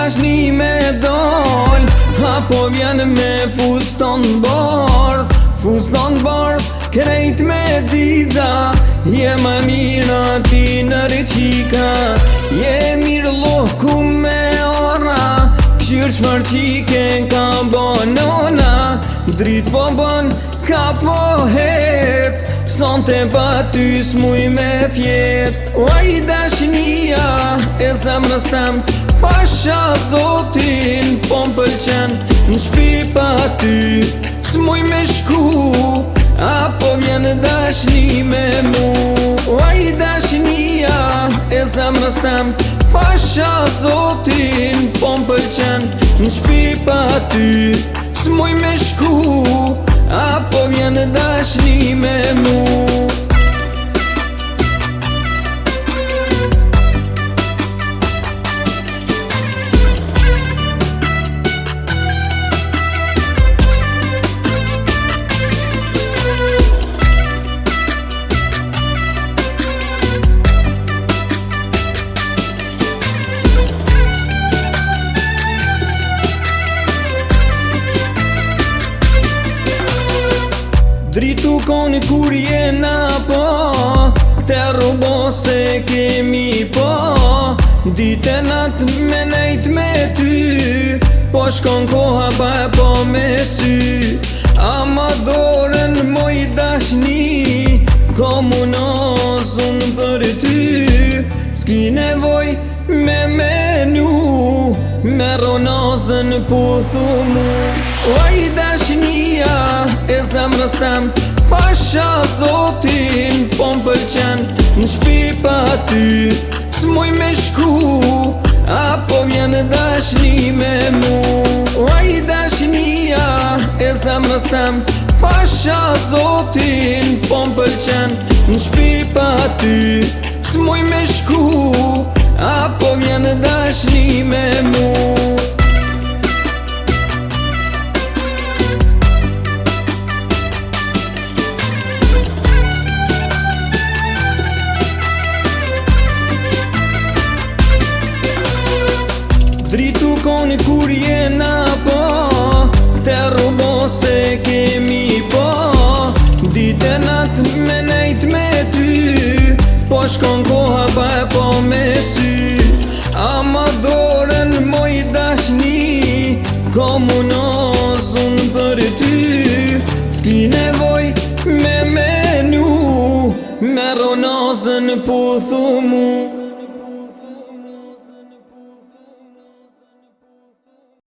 dashni me dal, apo vjen me fuston bardh, fuston bardh, krejt me xixha. Je më mirë ati në reqika, je mirë loku me ora, këshirë shmërqike ka banona, drit po bën ka po hec, son të pa ty s'muj me fjet. Oj dashnia e zemrës tem, pasha zotin po m'pëlqen, në shpi pa ty s'muj me shku, apo vjen dashni me mu. Oj dashnia e zemrës tem, pasha zotin po m'pëlqen, në shpi pa ty s'muj me shku, apo vjen dashni me mu. Dritu koni kur jena po, te rubo se kemi po, dite nat me nejt me ty, po shkon koha pa e po me sy. Ama doren moj dashni, komunozun për ty, s'ki nevoj me menu, me ronozën puthu mu. Oj dashnia e zemrës tem, pasha zotin po m'pëlqen, në shpi pa ty s'muj me shku, apo vjen dashni me mu. Oj dashnia e zemrës tem, pasha zotin po m'pëlqen, në shpi pa ty s'muj me shku, apo vjen dashni me mu. Dritu koni kur jena po, te rubo se kemi po, dite nat me nejt me ty, po shkon koha pa e po me sy. Ama doren moj dashni, komunozun për ty, s'ki nevoj me menu, me ronozën puthu mu.